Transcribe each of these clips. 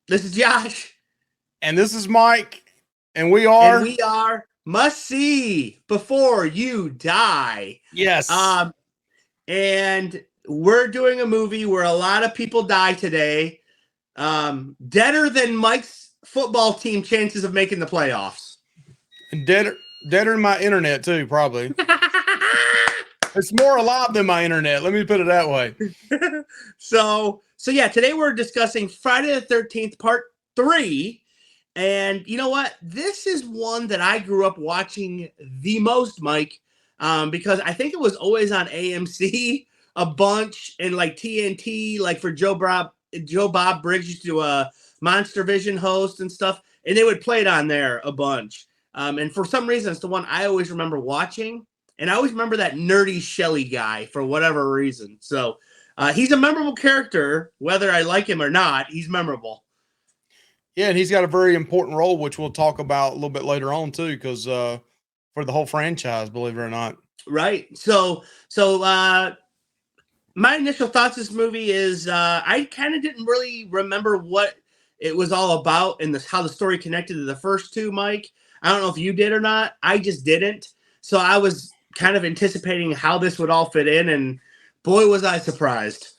This is Josh, And this is Mike, and and we are Must See Before You Die. yes, Um, and we're doing a movie where a lot of people die today. Deader than Mike's football team chances of making the playoffs. and deader than my internet too, probably. It's more alive than my internet. Let me put it that way. So yeah, today we're discussing Friday the 13th, part 3. And you know what? This is one that I grew up watching the most, Mike, because I think it was always on AMC a bunch and like TNT, like for Joe Bob Briggs used to do a Monster Vision host and stuff, and they would play it on there a bunch. And for some reason, it's the one I always remember watching, and I always remember that nerdy Shelly guy for whatever reason. So he's a memorable character, whether I like him or not. He's memorable. Yeah, and he's got a very important role, which we'll talk about a little bit later on too, because for the whole franchise, believe it or not. Right. So my initial thoughts of this movie is I kind of didn't really remember what it was all about and how the story connected to the first two, Mike. I don't know if you did or not. I just didn't. So I was kind of anticipating how this would all fit in, and boy, was I surprised.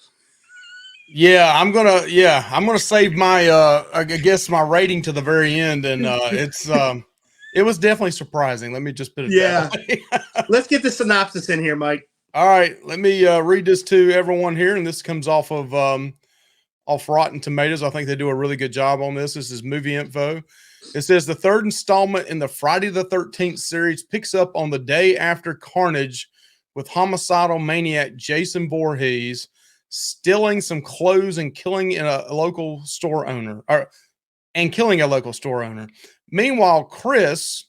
I'm gonna save my I guess my rating to the very end, and it was definitely surprising. Let me just put it that Yeah. way. Let's get the synopsis in here, Mike. All right, let me read this to everyone here, and this comes off Rotten Tomatoes. I think they do a really good job on this. This is Movie Info. It says the third installment in the Friday the 13th series picks up on the day after Carnage with homicidal maniac Jason Voorhees stealing some clothes and killing a local store owner, and killing a local store owner. Meanwhile, Chris,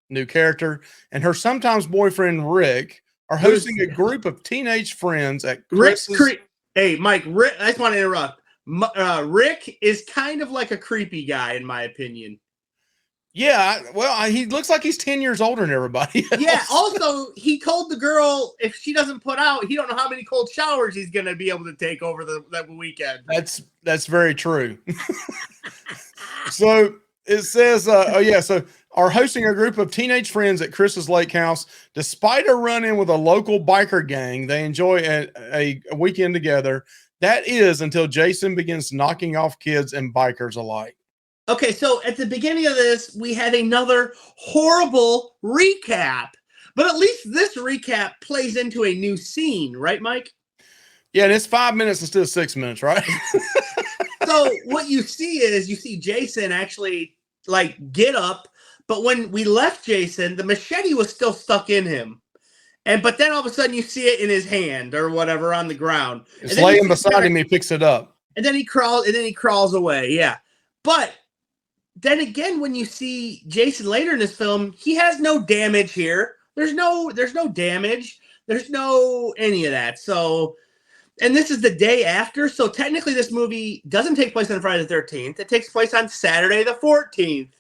new character, and her sometimes boyfriend Rick are hosting a group of teenage friends at Chris's. Hey, Mike, Rick, I just want to interrupt. Rick is kind of like a creepy guy, in my opinion. Yeah, well, he looks like he's 10 years older than everybody else. Yeah, also, he told the girl if she doesn't put out, he don't know how many cold showers he's going to be able to take over that weekend. That's very true. So it says, so are hosting a group of teenage friends at Chris's lake house. Despite a run-in with a local biker gang, they enjoy a weekend together. That is until Jason begins knocking off kids and bikers alike. Okay, so at the beginning of this, we had another horrible recap. But at least this recap plays into a new scene, right, Mike? Yeah, and it's 5 minutes instead of 6 minutes, right? So what you see Jason actually like get up, but when we left Jason, the machete was still stuck in him. But then all of a sudden you see it in his hand or whatever on the ground. It's laying beside him, he picks it up. And then he crawls away. Yeah. But then again, when you see Jason later in this film, he has no damage here. There's no damage. There's no any of that. So, and this is the day after. So technically this movie doesn't take place on Friday the 13th. It takes place on Saturday the 14th.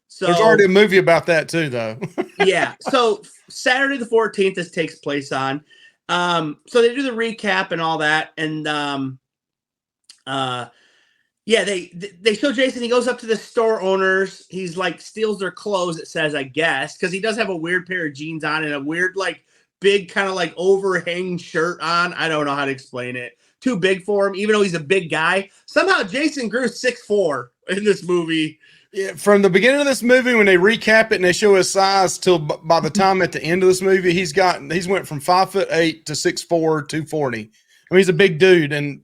So there's already a movie about that too, though. Yeah. So Saturday the 14th this takes place on. So they do the recap and all that. And yeah, they show Jason. He goes up to the store owners. He's like steals their clothes. It says, I guess, because he does have a weird pair of jeans on and a weird like big kind of like overhang shirt on. I don't know how to explain it. Too big for him, even though he's a big guy. Somehow Jason grew 6'4" in this movie. Yeah, from the beginning of this movie, when they recap it and they show his size, till by the time at the end of this movie, he's went from 5'8" to 6'4", 240. I mean, he's a big dude, and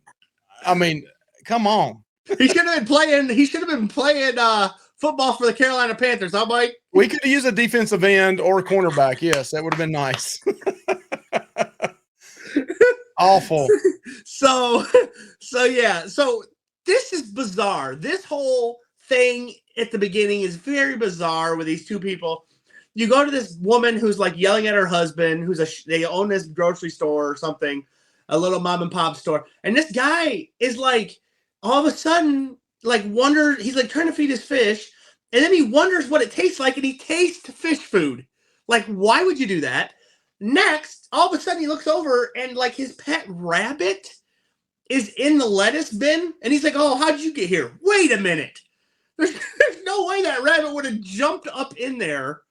I mean, come on. He should have been playing football for the Carolina Panthers, huh, Mike? We could have used a defensive end or a cornerback. Yes, that would have been nice. Awful. So yeah. So this is bizarre. This whole thing at the beginning is very bizarre with these two people. You go to this woman who's like yelling at her husband, they own this grocery store or something, a little mom and pop store. And this guy is like, all of a sudden, like he's like trying to feed his fish. And then he wonders what it tastes like. And he tastes fish food. Like, why would you do that? Next, all of a sudden he looks over and like his pet rabbit is in the lettuce bin, and he's like, "Oh, how'd you get here? Wait a minute. There's no way that rabbit would have jumped up in there."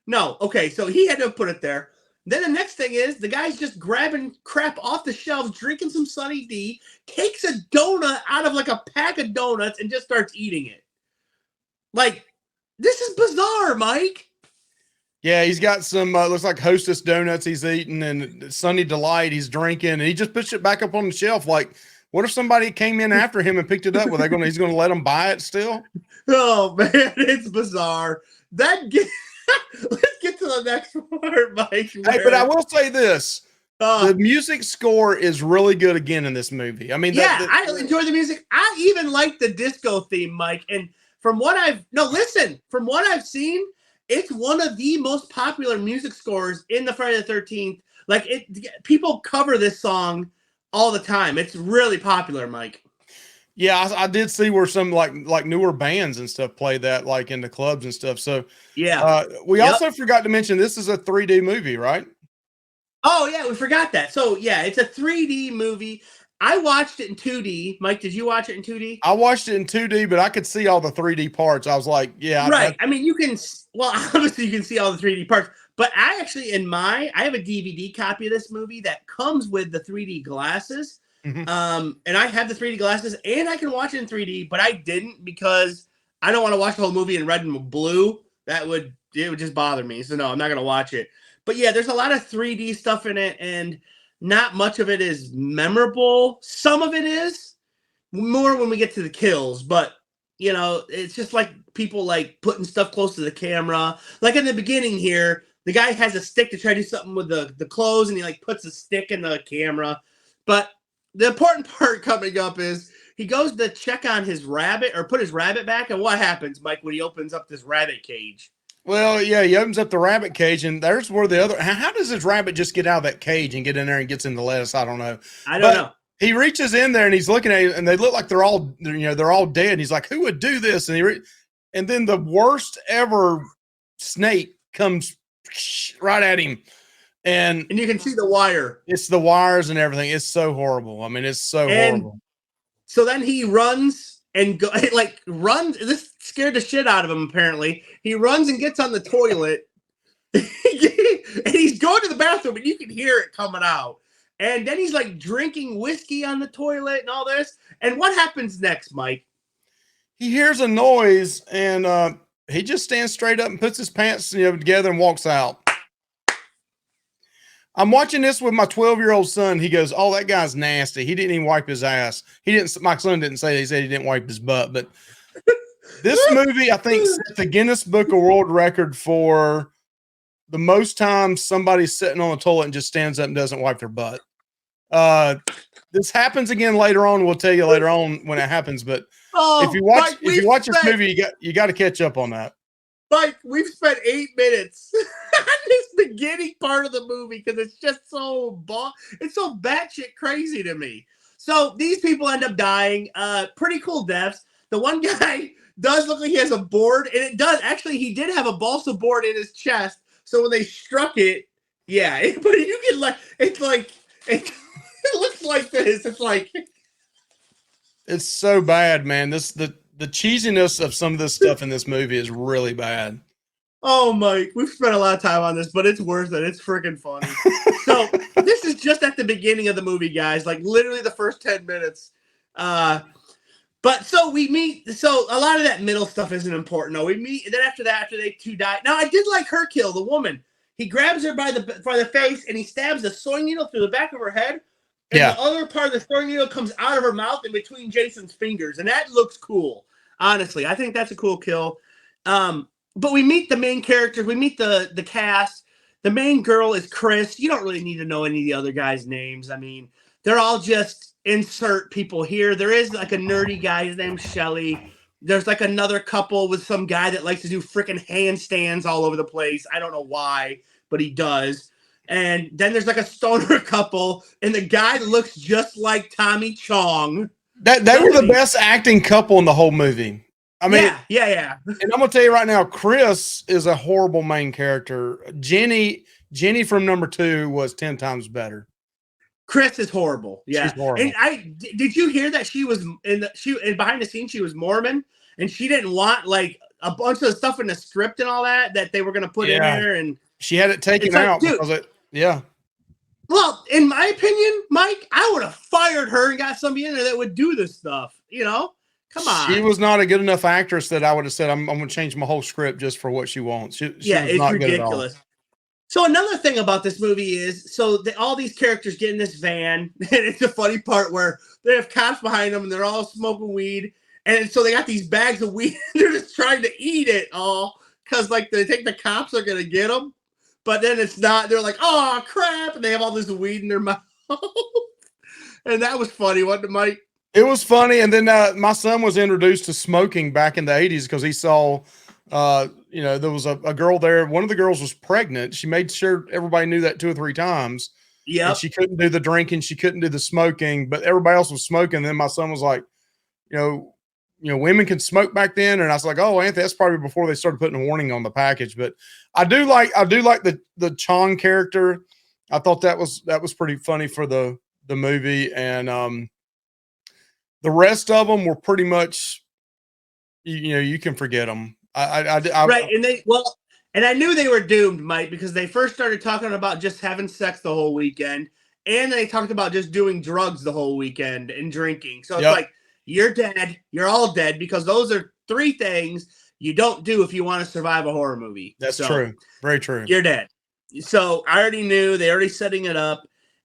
No, okay, so he had to put it there. Then the next thing is the guy's just grabbing crap off the shelves, drinking some Sunny D, takes a donut out of like a pack of donuts and just starts eating it. Like, this is bizarre, Mike. Yeah, he's got some looks like Hostess donuts he's eating and Sunny Delight he's drinking, and he just puts it back up on the shelf. Like, what if somebody came in after him and picked it up? Were they going? He's going to let them buy it still? Oh man, it's bizarre. Let's get to the next part, Mike. Hey, but I will say this: the uh, music score is really good again in this movie. I mean, yeah, I enjoy the music. I even like the disco theme, Mike. And from what I've seen, it's one of the most popular music scores in the Friday the 13th. Like people cover this song all the time. It's really popular, Mike. yeah, I did see where some like newer bands and stuff play that like in the clubs and stuff. So Yeah. we Yep. also forgot to mention this is a 3D movie, right? Oh yeah, we forgot that. So yeah, it's a 3D movie. I watched it in 2D. Mike, did you watch it in 2D? I watched it in 2D, but I could see all the 3D parts. I was like, yeah, Right. I mean, obviously you can see all the 3D parts, but I actually I have a DVD copy of this movie that comes with the 3D glasses. mhm. And I have the 3D glasses and I can watch it in 3D, but I didn't because I don't want to watch the whole movie in red and blue. It would just bother me. So no, I'm not going to watch it. But yeah, there's a lot of 3D stuff in it and not much of it is memorable. Some of it is more when we get to the kills, but it's just like people like putting stuff close to the camera. Like in the beginning here, the guy has a stick to try to do something with the clothes and he like puts a stick in the camera. But the important part coming up is he goes to check on his rabbit or put his rabbit back. And what happens, Mike, when he opens up this rabbit cage? Well, yeah, he opens up the rabbit cage, and there's where the other. How does this rabbit just get out of that cage and get in there and gets in the lettuce? I don't know. I don't know. He reaches in there and he's looking at it, and they look like they're all dead. And he's like, "Who would do this?" And then the worst ever snake comes right at him, and you can see the wire. it's the wires and everything. It's so horrible. I mean, it's so horrible. So then he runs and runs. This scared the shit out of him. Apparently, he runs and gets on the toilet, and he's going to the bathroom, and you can hear it coming out. And then he's like drinking whiskey on the toilet and all this. And what happens next, Mike? He hears a noise, and he just stands straight up and puts his pants together and walks out. I'm watching this with my 12-year-old son. He goes, "Oh, that guy's nasty. He didn't even wipe his ass." My son didn't say that. He said he didn't wipe his butt. But this movie, I think, set the Guinness Book of World Record for the most times somebody's sitting on the toilet and just stands up and doesn't wipe their butt. This happens again later on. We'll tell you later on when it happens. But if you watch this movie, you got to catch up on that. Mike, we've spent 8 minutes on this beginning part of the movie because it's just it's so batshit crazy to me. So these people end up dying. Pretty cool deaths. The one guy does look like he has a board, and it does actually. He did have a balsa board in his chest. So when they struck it, yeah. But you can it looks like this. It's like it's so bad, man. The cheesiness of some of this stuff in this movie is really bad. Oh, Mike, we've spent a lot of time on this, but it's worth it. It's freaking funny. So this is just at the beginning of the movie, guys. Like literally the first 10 minutes. But so we meet. So a lot of that middle stuff isn't important. No, we meet, and then after they two die. Now I did like her kill, the woman. He grabs her by the face and he stabs the sewing needle through the back of her head. And the other part of the sewing needle comes out of her mouth in between Jason's fingers, and that looks cool. Honestly, I think that's a cool kill. But we meet the main characters. We meet the cast. The main girl is Chris. You don't really need to know any of the other guys' names. I mean, they're all just insert people here. There is like a nerdy guy. His name's Shelly. There's like another couple with some guy that likes to do freaking handstands all over the place. I don't know why, but he does. And then there's like a stoner couple, and the guy looks just like Tommy Chong. They were the best acting couple in the whole movie. I mean, yeah. And I'm gonna tell you right now, Chris is a horrible main character. Jenny from number 2 was 10 times better. Chris is horrible. She's Yeah. And horrible. did you hear that she was behind the scenes she was Mormon and she didn't want like a bunch of stuff in the script and all that they were going to put in Yeah, there, and she had it taken it's like, out dude, because it. Yeah, well, in my opinion, Mike, I would have fired her and got somebody in there that would do this stuff, you know? Come she on. was not a good enough actress that I would have said I'm going to change my whole script just for what she wants. She Yeah, was it's not good at all. ridiculous. So another thing about this movie is, all these characters get in this van, and it's a funny part where they have cops behind them, and they're all smoking weed, and so they got these bags of weed, and they're just trying to eat it all because like they think the cops are gonna get them, but then it's not. They're like, oh crap, and they have all this weed in their mouth, and that was funny, wasn't it, Mike? It was funny, and then my son was introduced to smoking back in the '80s because he saw, there was a girl there. One of the girls was pregnant. She made sure everybody knew that 2 or 3 times, and Yep. she couldn't do the drinking, she couldn't do the smoking, but everybody else was smoking. And then my son was like, women can smoke back then, and I was like, oh, Anthony, that's probably before they started putting a warning on the package. But I do like the Chong character. I thought that was pretty funny for the movie, and the rest of them were pretty much, you can forget them. Right, and I knew they were doomed, Mike, because they first started talking about just having sex the whole weekend, and they talked about just doing drugs the whole weekend and drinking. So it's Yep. like, you're dead. You're all dead because those are 3 things you don't do if you want to survive a horror movie. That's true. Very true. You're dead. So I already knew. They already setting it up.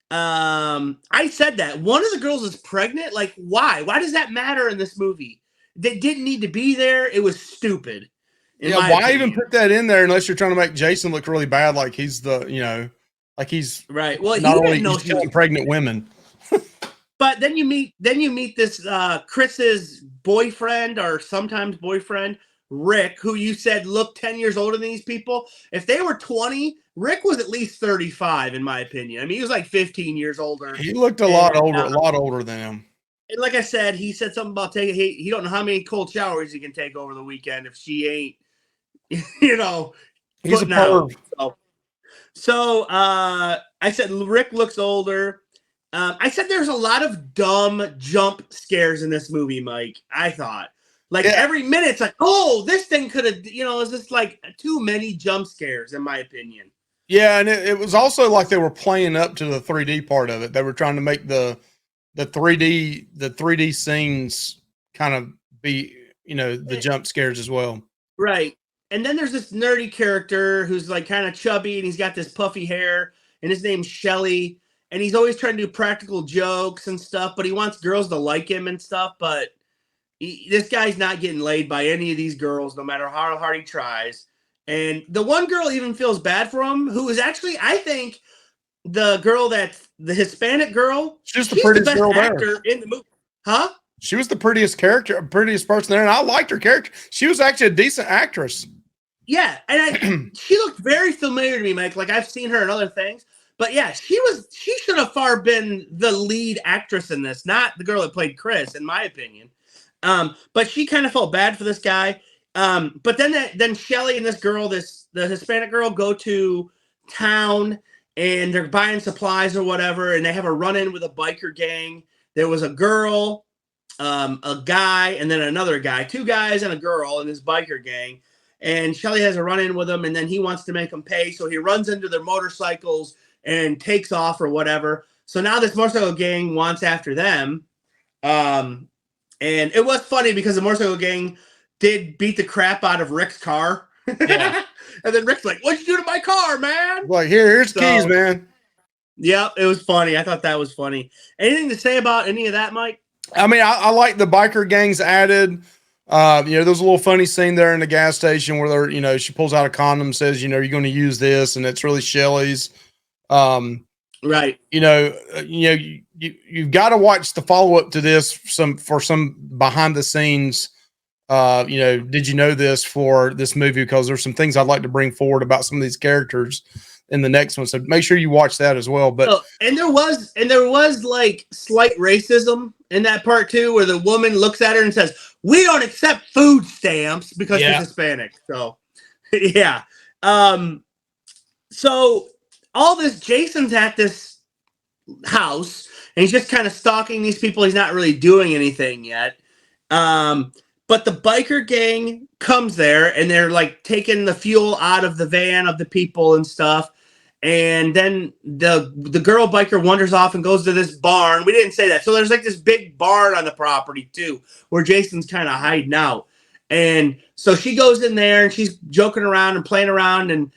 I said that. One of the girls is pregnant. Like, why? Why does that matter in this movie? They didn't need to be there. It was stupid. Yeah, why even put that in there unless you're trying to make Jason look really bad, like he's like he's right. Well, not he only didn't know he's she was killing pregnant women. But then you meet this Chris's boyfriend or sometimes boyfriend, Rick, who you said looked 10 years older than these people. If they were 20, Rick was at least 35, in my opinion. I mean, he was like 15 years older. He looked a lot older than him. And like I said, he said something about taking. He don't know how many cold showers he can take over the weekend if she ain't, He's a perv. So I said Rick looks older. I said there's a lot of dumb jump scares in this movie, Mike. I thought every minute it's like, oh, this thing could have, it's just like too many jump scares, in my opinion. Yeah, and it was also like they were playing up to the 3D part of it. They were trying to make the 3D scenes kind of be, the jump scares as well. Right. And then there's this nerdy character who's like kind of chubby and he's got this puffy hair and his name's Shelly. And he's always trying to do practical jokes and stuff, but he wants girls to like him and stuff. But this guy's not getting laid by any of these girls, no matter how hard he tries. And the one girl even feels bad for him, who is actually, I think, the girl that's the Hispanic girl. She's the prettiest girl there in the movie. Huh? She was the prettiest person there, and I liked her character. She was actually a decent actress. Yeah, and she looked very familiar to me, Mike. Like I've seen her in other things. But yeah, she should have far been the lead actress in this, not the girl that played Chris, in my opinion. But she kind of felt bad for this guy. But then Shelly and this girl, the Hispanic girl, go to town and they're buying supplies or whatever, and they have a run-in with a biker gang. There was a girl, a guy, and then another guy, 2 guys and a girl in this biker gang. And Shelly has a run-in with him, and then he wants to make them pay, so he runs into their motorcycles and takes off or whatever. So now this motorcycle gang wants after them. And it was funny because the motorcycle gang did beat the crap out of Rick's car. Yeah. And then Rick's like, what'd you do to my car, man? Like, here's the keys, man. Yep, it was funny. I thought that was funny. Anything to say about any of that, Mike? I mean, I like the biker gangs added. There's a little funny scene there in the gas station where they're, she pulls out a condom, says, you're going to use this, and it's really Shelly's. Right. You've got to watch the follow up to this for some behind the scenes. Did you know this for this movie? Because there's some things I'd like to bring forward about some of these characters in the next one. So make sure you watch that as well. But and there was like slight racism in that part too, where the woman looks at her and says, "We don't accept food stamps because she's Hispanic." So yeah. So all this, Jason's at this house, and he's just kind of stalking these people. He's not really doing anything yet. Um, but the biker gang comes there, and they're like taking the fuel out of the van of the people and stuff. And then the girl biker wanders off and goes to this barn. We didn't say that. So there's like this big barn on the property too, where Jason's kind of hiding out. And so she goes in there and she's joking around and playing around, and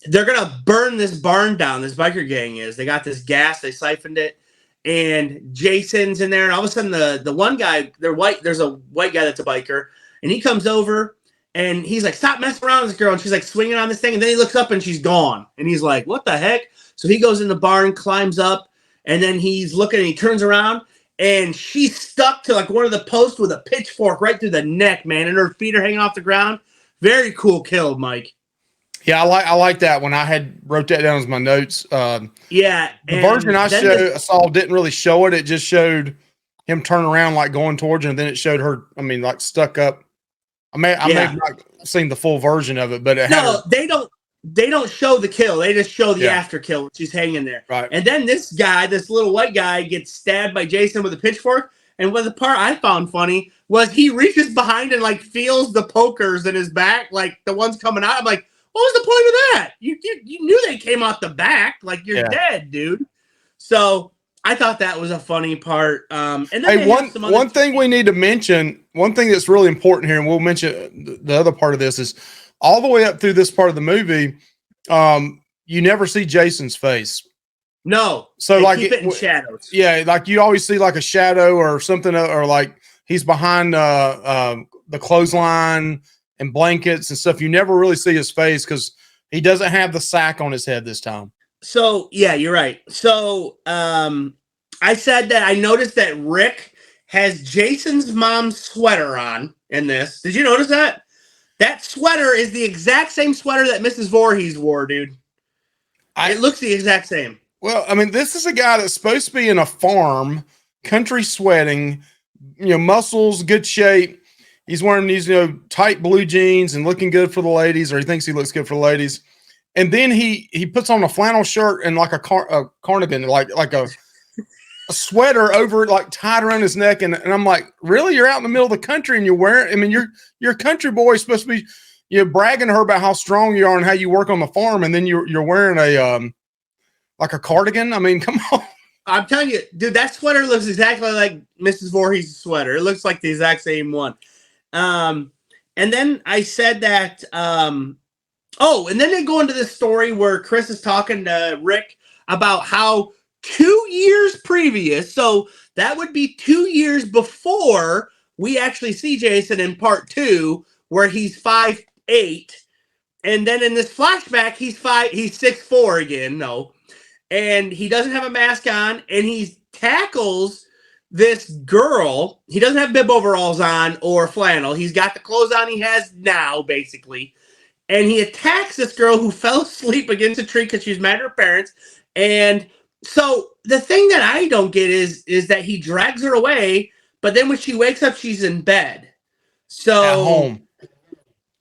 they're gonna burn this barn down. This biker gang is. They got this gas. They siphoned it, and Jason's in there. And all of a sudden, the one guy, they're white. There's a white guy that's a biker, and he comes over and he's like, "Stop messing around with this girl." And she's like swinging on this thing, and then he looks up and she's gone. And he's like, "What the heck?" So he goes in the barn, climbs up, and then he's looking and he turns around. And she's stuck to like one of the posts with a pitchfork right through the neck, man, and her feet are hanging off the ground. Very cool kill, Mike. Yeah, I like that one. I had wrote that down as my notes. Yeah, the version I saw didn't really show it. It just showed him turn around, like going towards her, and then it showed her. I mean, like stuck up. I may have not seen the full version of it, but they don't show the kill. They just show the after kill. She's hanging there. Right. And then this guy, this little white guy, gets stabbed by Jason with a pitchfork. And what the part I found funny was he reaches behind and like feels the pokers in his back, like the ones coming out. I'm like, what was the point of that? You knew they came out the back. Like, you're dead, dude. So I thought that was a funny part. And then hey, one thing we need to mention, one thing that's really important here, and we'll mention the other part of this, is all the way up through this part of the movie, you never see Jason's face. No. So like keep it in shadows. Yeah, like you always see like a shadow or something, or like he's behind the clothesline and blankets and stuff. You never really see his face because he doesn't have the sack on his head this time. So yeah, you're right. So I said that I noticed that Rick has Jason's mom's sweater on in this. Did you notice that? That sweater is the exact same sweater that Mrs. Voorhees wore, dude. It looks the exact same. Well, I mean, this is a guy that's supposed to be in a farm, country sweating, muscles, good shape. He's wearing these, tight blue jeans and looking good for the ladies, or he thinks he looks good for the ladies. And then he puts on a flannel shirt and like a cardigan, like a sweater over it, like tied around his neck. And I'm like, really? You're out in the middle of the country and you're wearing, I mean, you're a country boy, supposed to be, bragging to her about how strong you are and how you work on the farm. And then you're wearing like a cardigan. I mean, come on. I'm telling you, dude, that sweater looks exactly like Mrs. Voorhees' sweater. It looks like the exact same one. And then I said that, and then they go into this story where Chris is talking to Rick about how 2 years previous, so that would be 2 years before we actually see Jason in part 2, where he's 5'8", and then in this flashback, he's 6'4" again, no, and he doesn't have a mask on, and he tackles this girl. He doesn't have bib overalls on or flannel. He's got the clothes on he has now, basically. And he attacks this girl who fell asleep against a tree because she's mad at her parents. And so the thing that I don't get is that he drags her away, but then when she wakes up, she's in bed. So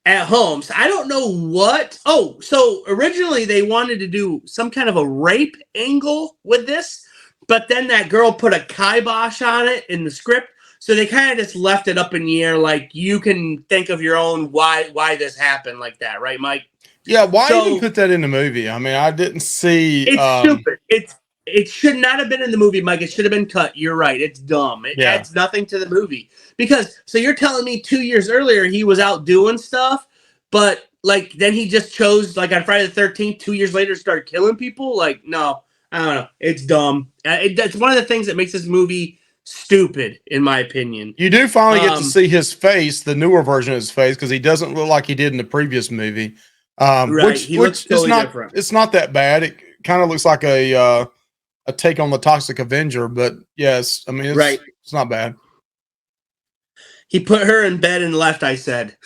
at home. So I don't know what. Oh, so originally they wanted to do some kind of a rape angle with this, but then that girl put a kibosh on it in the script. So they kind of just left it up in the air, like you can think of your own why this happened like that, right, Mike? Yeah, why even put that in the movie? I mean, I didn't see. It's stupid. It should not have been in the movie, Mike. It should have been cut. You're right. It's dumb. It adds nothing to the movie. Because, so you're telling me 2 years earlier he was out doing stuff, but like then he just chose, like on Friday the 13th, 2 years later, started killing people? Like, no, I don't know. It's dumb. It's one of the things that makes this movie stupid, in my opinion. You do finally get to see his face, the newer version of his face, because he doesn't look like he did in the previous movie. Right. Which totally is not different. It's not that bad. It kind of looks like a take on the Toxic Avenger, but yes, I mean it's not bad. He put her in bed and left, I said.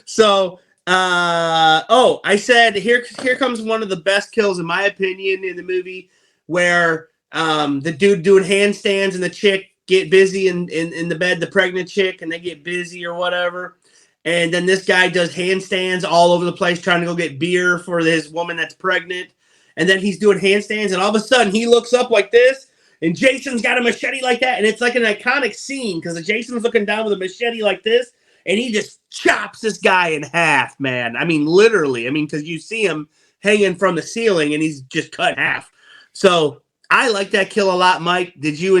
So I said here comes one of the best kills in my opinion in the movie, where the dude doing handstands and the chick get busy in the bed, the pregnant chick, and they get busy or whatever. And then this guy does handstands all over the place trying to go get beer for his woman that's pregnant. and then he's doing handstands, and all of a sudden he looks up like this, and Jason's got a machete like that, and it's like an iconic scene because Jason's looking down with a machete like this, and he just chops this guy in half, man. I mean, literally. I mean, because you see him hanging from the ceiling, and he's just cut in half. So I like that kill a lot, Mike. Did you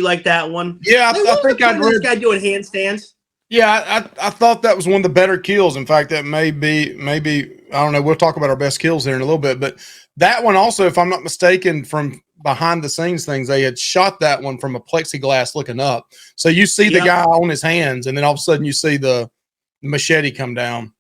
like that one? Yeah, Like, I think I'd read this guy doing handstands. Yeah, I thought that was one of the better kills. In fact, that maybe I don't know. We'll talk about our best kills here in a little bit, but that one also, if I'm not mistaken, from behind the scenes things, they had shot that one from a plexiglass looking up. So you see the guy on his hands, and then all of a sudden you see the machete come down.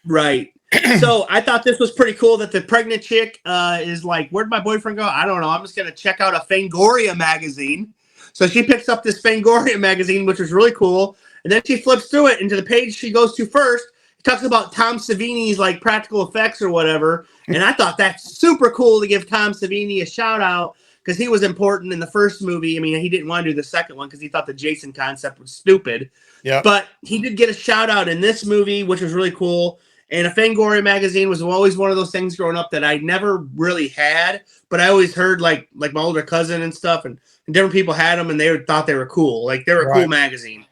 Right. So I thought this was pretty cool that the pregnant chick is like, where'd my boyfriend go? I don't know. I'm just going to check out a Fangoria magazine. So she picks up this Fangoria magazine, which was really cool. And then she flips through it, and to the page she goes to first, it talks about Tom Savini's like practical effects or whatever. And I thought that's super cool to give Tom Savini a shout out because he was important in the first movie. I mean, he didn't want to do the second one because he thought the Jason concept was stupid. Yeah. But he did get a shout out in this movie, which was really cool. And a Fangoria magazine was always one of those things growing up that I never really had, but I always heard like my older cousin and stuff, and different people had them, and they thought they were cool. Like they were a cool magazine.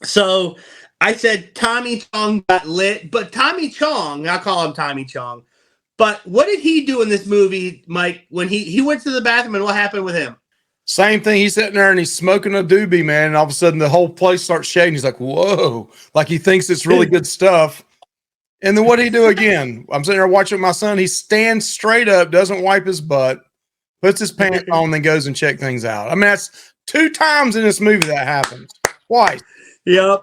So I said Tommy Chong got lit, but Tommy Chong, I'll call him Tommy Chong. But what did he do in this movie, Mike, when he went to the bathroom, and what happened with him? Same thing. He's sitting there and he's smoking a doobie, man. And all of a sudden the whole place starts shaking. He's like, whoa, like he thinks it's really good stuff. And then what did he do again? I'm sitting there watching my son. He stands straight up, doesn't wipe his butt, puts his pants on, then goes and check things out. I mean, that's 2 times in this movie that happens. Twice. Yep.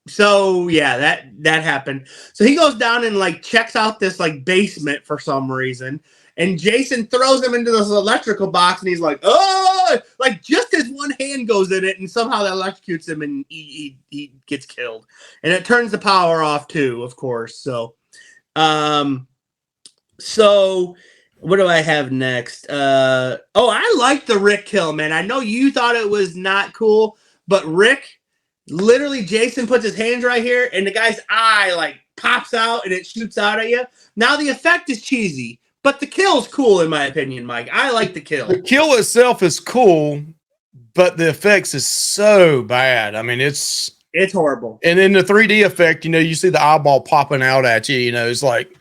So yeah, that happened. So he goes down and like checks out this like basement for some reason. And Jason throws him into this electrical box, and he's like, oh, like just his one hand goes in it, and somehow that electrocutes him, and he gets killed. And it turns the power off too, of course. So what do I have next? I like the Rick kill, man. I know you thought it was not cool, but Rick, literally, Jason puts his hands right here, and the guy's eye like pops out, and it shoots out at you. Now the effect is cheesy. But the kill's cool, in my opinion, Mike. I like the kill. The kill itself is cool, but the effects is so bad. I mean, it's horrible. And in the 3D effect, you see the eyeball popping out at you. It's like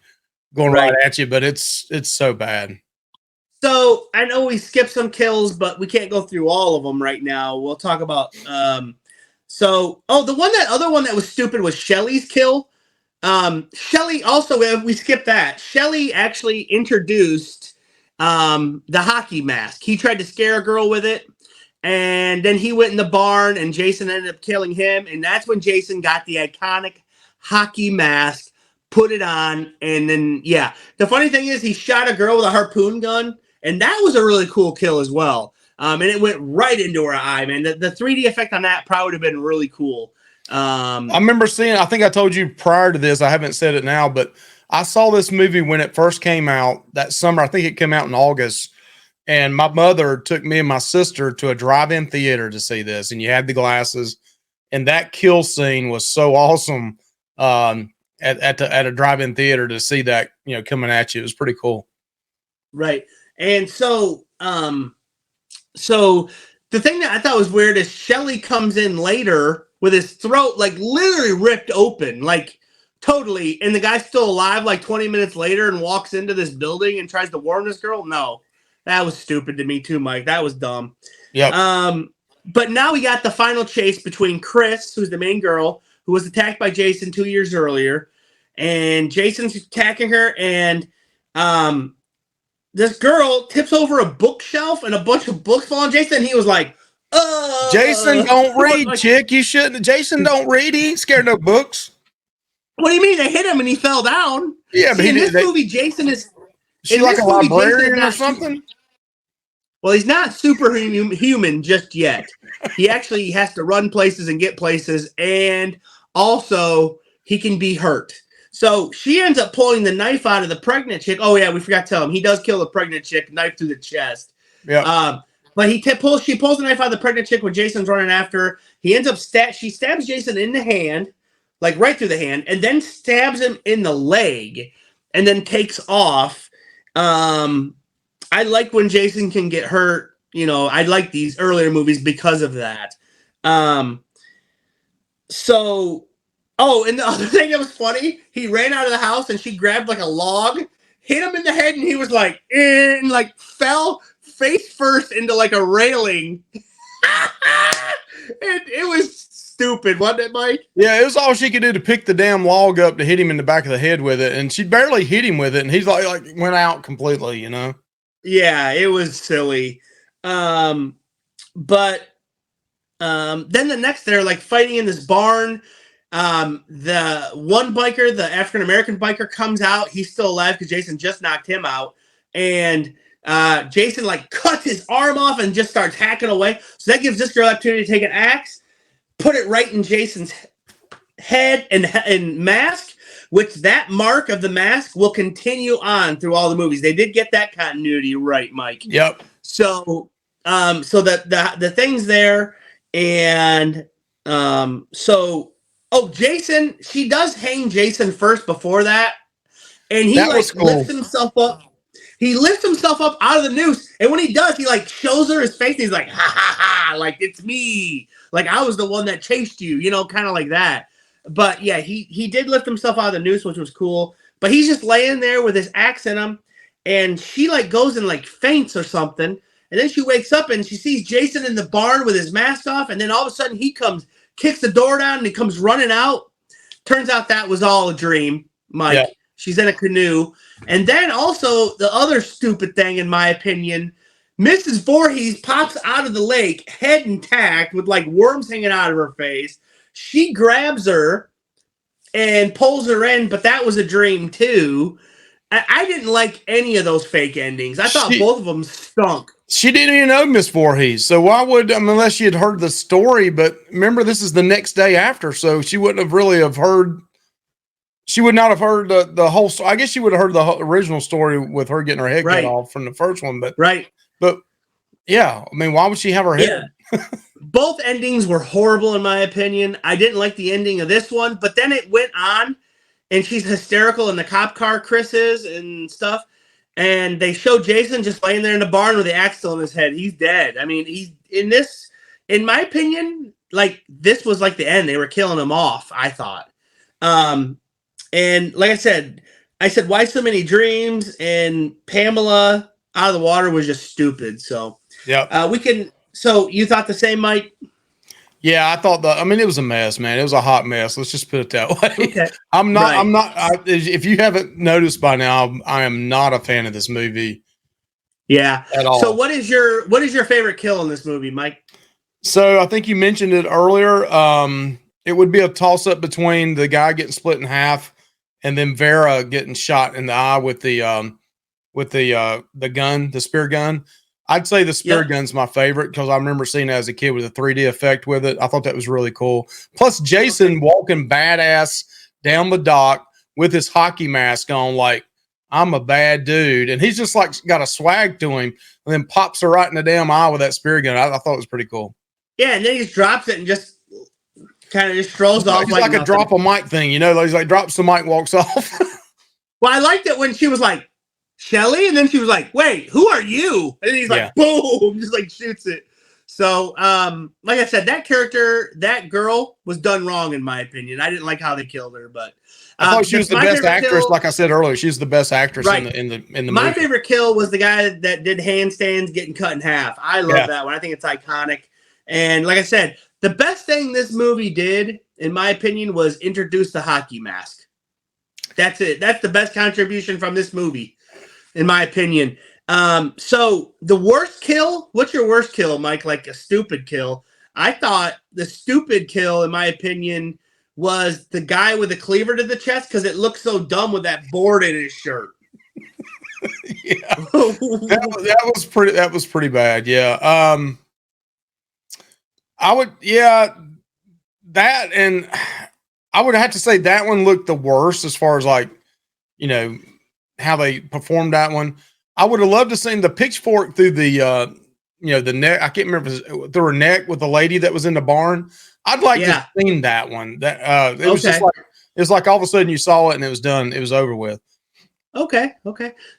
going right at you, but it's so bad. So I know we skipped some kills, but we can't go through all of them right now. We'll talk about. The other one that was stupid was Shelly's kill. Shelly also, we skipped that. Shelly actually introduced the hockey mask. He tried to scare a girl with it, and then he went in the barn, and Jason ended up killing him, and that's when Jason got the iconic hockey mask, put it on, and then, yeah. The funny thing is he shot a girl with a harpoon gun, and that was a really cool kill as well. And it went right into her eye, man. The 3D effect on that probably would have been really cool. I remember seeing, I think I told you prior to this, I haven't said it now, but I saw this movie when it first came out that summer. I think it came out in August, and my mother took me and my sister to a drive-in theater to see this, and you had the glasses, and that kill scene was so awesome at a drive-in theater to see that, coming at you. It was pretty cool. Right. And so the thing that I thought was weird is Shelly comes in later with his throat like literally ripped open, like totally, and the guy's still alive like 20 minutes later and walks into this building and tries to warn this girl. No, that was stupid to me too, Mike. That was dumb. Yeah. But now we got the final chase between Chris, who's the main girl, who was attacked by Jason 2 years earlier, and Jason's attacking her, and this girl tips over a bookshelf and a bunch of books fall on Jason, and he was like, Jason don't read, chick. You shouldn't. Jason don't read. He ain't scared no books. What do you mean? They hit him and he fell down. Yeah, but in this movie, Jason is. She like a librarian or something? Well, he's not superhuman just yet. He actually has to run places and get places, and also he can be hurt. So she ends up pulling the knife out of the pregnant chick. Oh yeah, we forgot to tell him he does kill the pregnant chick, knife through the chest. Yeah. But she pulls the knife out of the pregnant chick when Jason's running after her. He ends up she stabs Jason in the hand, like right through the hand, and then stabs him in the leg. and then takes off. I like when Jason can get hurt. I like these earlier movies because of that. Um, so, and the other thing that was funny, he ran out of the house and she grabbed like a log, hit him in the head, and he was like, and like fell face first into like a railing. It was stupid, wasn't it, Mike? Yeah, it was all she could do to pick the damn log up to hit him in the back of the head with it, and she barely hit him with it, and he's like went out completely, Yeah, it was silly. But then the next, they're like fighting in this barn. The one biker, the African American biker, comes out. He's still alive because Jason just knocked him out, and Jason like cuts his arm off and just starts hacking away. So that gives this girl opportunity to take an axe, put it right in Jason's head and mask, which that mark of the mask will continue on through all the movies. They did get that continuity right, Mike. Yep. So the thing's there, and Jason, she does hang Jason first before that, and he lifts himself up. He lifts himself up out of the noose, and when he does, he like shows her his face, and he's like, ha ha ha, like it's me. Like I was the one that chased you, kind of like that. But yeah, he did lift himself out of the noose, which was cool. But he's just laying there with his axe in him, and she like goes and like faints or something. And then she wakes up and she sees Jason in the barn with his mask off, and then all of a sudden he comes, kicks the door down, and he comes running out. Turns out that was all a dream, Mike. Yeah. She's in a canoe. And then also the other stupid thing, in my opinion, Mrs. Voorhees pops out of the lake, head intact, with like worms hanging out of her face. She grabs her and pulls her in, but that was a dream too. I didn't like any of those fake endings. I thought both of them stunk. She didn't even know Miss Voorhees, so why would, unless she had heard the story, but remember this is the next day after, so she wouldn't have really have heard, she would not have heard the whole story. I guess she would have heard the original story with her getting her head cut off from the first one, but yeah, I mean, why would she have her head? Yeah. Both endings were horrible in my opinion. I didn't like the ending of this one, but then it went on, and she's hysterical in the cop car, Chris is, and stuff. And they show Jason just laying there in the barn with the axe still in his head. He's dead. I mean, he's in this, in my opinion, like this was like the end. They were killing him off, I thought. And like I said, why so many dreams? And Pamela out of the water was just stupid. So yeah, so you thought the same, Mike? Yeah, I thought it was a mess, man. It was a hot mess. Let's just put it that way. Okay. If you haven't noticed by now, I am not a fan of this movie. Yeah. At all. So what is your favorite kill in this movie, Mike? So I think you mentioned it earlier. It would be a toss up between the guy getting split in half and then Vera getting shot in the eye with the gun, the spear gun. I'd say the spear gun's my favorite because I remember seeing it as a kid with a 3D effect with it. I thought that was really cool. Plus Jason walking badass down the dock with his hockey mask on, like, I'm a bad dude. And he's just like got a swag to him and then pops her right in the damn eye with that spear gun. I thought it was pretty cool. Yeah, and then he just drops it and just kind of just strolls off. It's like a drop a mic thing, He's like drops the mic, walks off. Well, I liked it when she was like, Shelly, and then she was like, wait, who are you? And then he's like, boom, just like shoots it. So, like I said, that character, that girl was done wrong in my opinion. I didn't like how they killed her, but I thought she was the best actress. Like I said earlier, she's the best actress in the movie. My favorite kill was the guy that did handstands getting cut in half. I love that one. I think it's iconic. And like I said, the best thing this movie did, in my opinion, was introduce the hockey mask. That's it. That's the best contribution from this movie, in my opinion. So the worst kill, what's your worst kill, Mike? Like a stupid kill. I thought the stupid kill, in my opinion, was the guy with the cleaver to the chest because it looked so dumb with that board in his shirt. Yeah, that was pretty bad. Yeah. I would have to say that one looked the worst as far as like, how they performed that one. I would have loved to seen the pitchfork through the the neck. I can't remember if it was through her neck with the lady that was in the barn. I'd like to have seen that one. That it was just like, it was like all of a sudden you saw it and it was done. It was over with. Okay.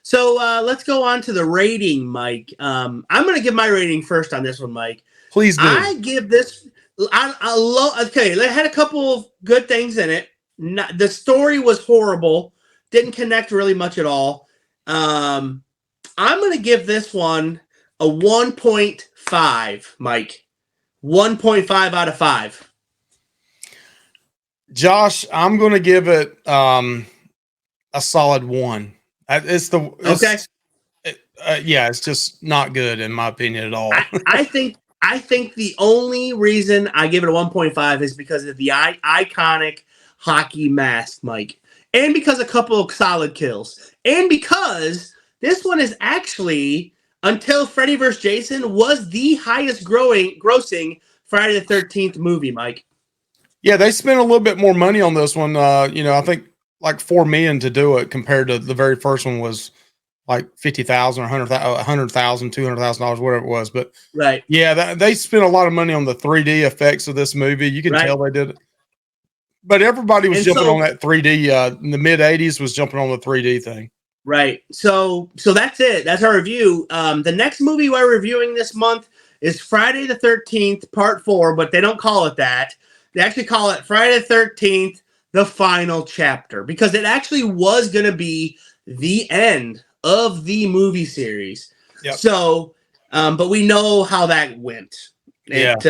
So let's go on to the rating, Mike. I'm going to give my rating first on this one, Mike. Please do. I give this. Okay, it had a couple of good things in it. The story was horrible. Didn't connect really much at all. I'm going to give this one a 1.5, Mike. 1.5 out of 5. Josh, I'm going to give it a solid 1. Okay. It's just not good in my opinion at all. I think the only reason I give it a 1.5 is because of the iconic hockey mask, Mike, and because a couple of solid kills, and because this one is actually, until Freddy vs. Jason, was the highest grossing Friday the 13th movie, Mike. Yeah, they spent a little bit more money on this one. I think like $4 million to do it compared to the very first one was like 50,000 or 100,000, $200,000, whatever it was. But right, yeah, they spent a lot of money on the 3D effects of this movie. You can tell they did it. But everybody was jumping on that 3D. In the mid '80s, was jumping on the 3D thing. Right. So that's it. That's our review. The next movie we're reviewing this month is Friday the 13th, Part 4, but they don't call it that. They actually call it Friday the 13th, the final chapter, because it actually was going to be the end of the movie series. Yep. So, but we know how that went. It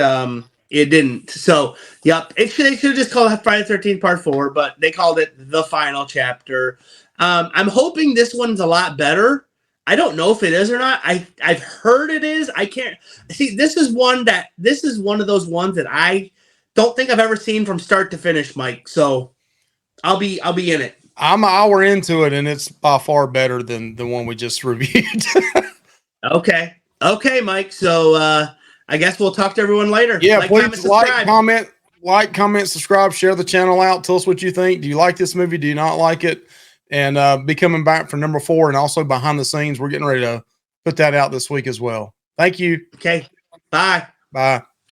didn't. So, yep. They should have just called it Friday the 13th Part 4, but they called it the final chapter. I'm hoping this one's a lot better. I don't know if it is or not. I've heard it is. I can't see. This is one of those ones that I don't think I've ever seen from start to finish, Mike. So I'll be in it. I'm an hour into it, and it's by far better than the one we just reviewed. Okay, Mike. So I guess we'll talk to everyone later. Yeah, please comment, subscribe, share the channel out. Tell us what you think. Do you like this movie? Do you not like it? And be coming back for number 4, and also behind the scenes. We're getting ready to put that out this week as well. Thank you. Okay. Bye. Bye.